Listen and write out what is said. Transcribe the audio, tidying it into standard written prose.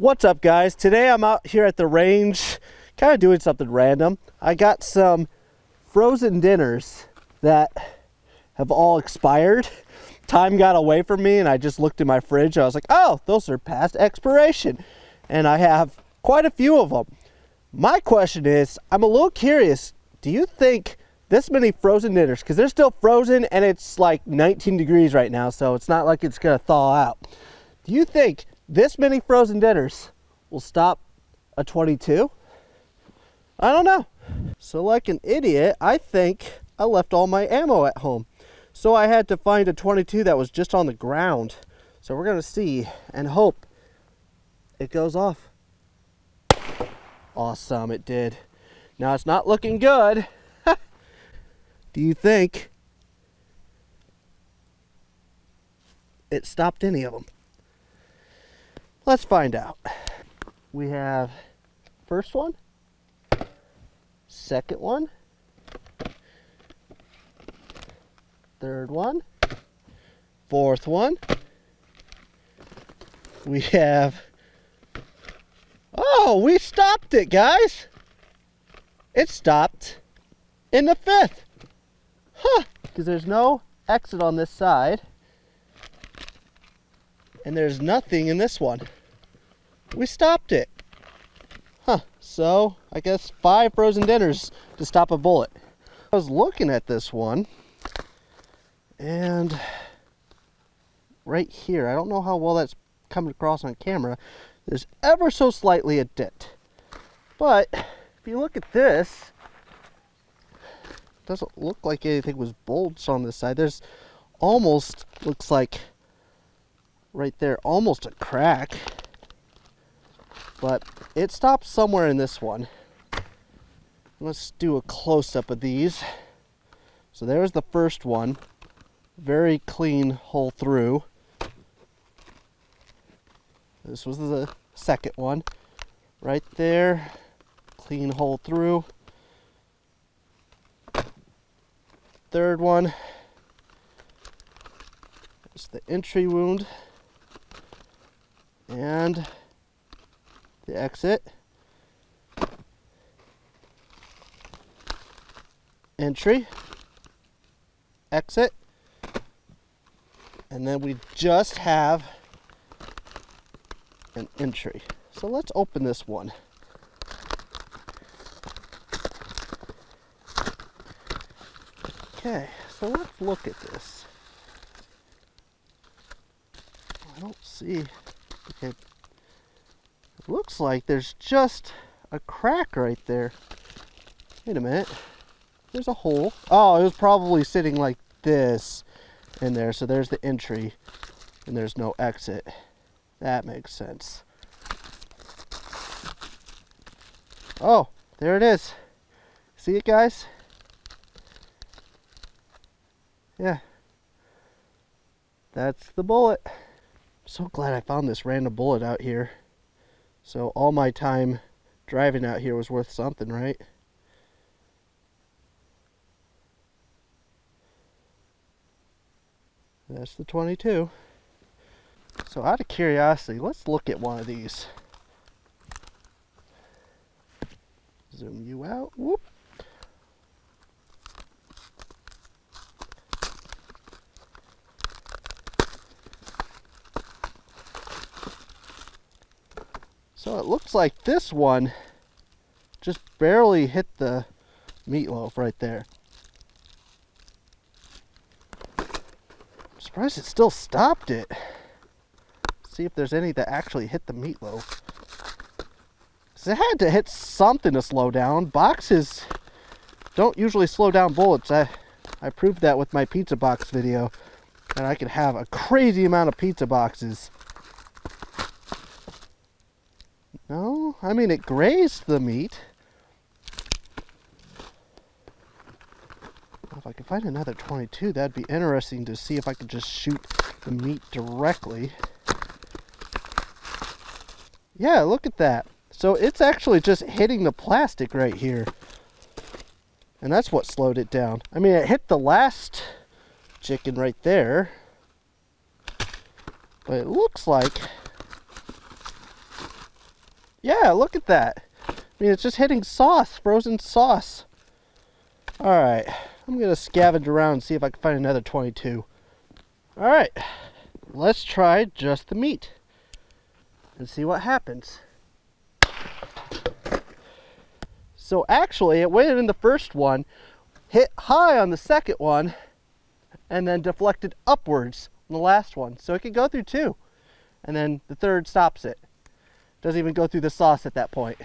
What's up, guys? Today I'm out here at the range kind of doing something random. I got some frozen dinners that have all expired. Time got away from me and I just looked in my fridge. I was like, oh, those are past expiration. And I have quite a few of them. My question is, I'm a little curious, do you think this many frozen dinners, because they're still frozen and it's like 19 degrees right now, so it's not like it's gonna thaw out. Do you think this many frozen dinners will stop a 22? I don't know. So like an idiot, I think I left all my ammo at home. So I had to find a 22 that was just on the ground. So we're gonna see and hope it goes off. Awesome, it did. Now it's not looking good. Do you think it stopped any of them? Let's find out. We have first one, second one, third one, fourth one. We have, oh, we stopped it, guys. It stopped in the fifth. Huh, because there's no exit on this side. And there's nothing in this one. We stopped it. Huh, so I guess 5 frozen dinners to stop a bullet. I was looking at this one, and right here, I don't know how well that's coming across on camera, there's ever so slightly a dent. But if you look at this, it doesn't look like anything was bulged on this side. There's almost, looks like right there, almost a crack, but it stops somewhere in this one. Let's do a close-up of these. So there's the first one, very clean hole through. This was the second one, right there, clean hole through. Third one, there's the entry wound and the exit, entry, exit, and then we just have an entry. So let's open this one. Okay, so let's look at this. I don't see. Okay. It looks like there's just a crack right there. Wait a minute. There's a hole. Oh, it was probably sitting like this in there. So there's the entry and there's no exit. That makes sense. Oh, there it is. See it, guys? Yeah. That's the bullet. So glad I found this random bullet out here. So all my time driving out here was worth something, right? That's the 22. So out of curiosity, let's look at one of these. Zoom you out. Whoop. So it looks like this one just barely hit the meatloaf right there. I'm surprised it still stopped it. See if there's any that actually hit the meatloaf. 'Cause it had to hit something to slow down. Boxes don't usually slow down bullets. I proved that with my pizza box video. And I could have a crazy amount of pizza boxes. No, I mean, it grazed the meat. If I could find another 22, that'd be interesting to see if I could just shoot the meat directly. Yeah, look at that. So it's actually just hitting the plastic right here. And that's what slowed it down. I mean, it hit the last chicken right there. But it looks like Yeah, look at that. I mean, it's just hitting sauce, frozen sauce. All right, I'm gonna scavenge around and see if I can find another 22. All right, let's try just the meat and see what happens. So actually, it went in the first one, hit high on the second one, and then deflected upwards on the last one. So it can go through two, and then the third stops it. Doesn't even go through the sauce at that point.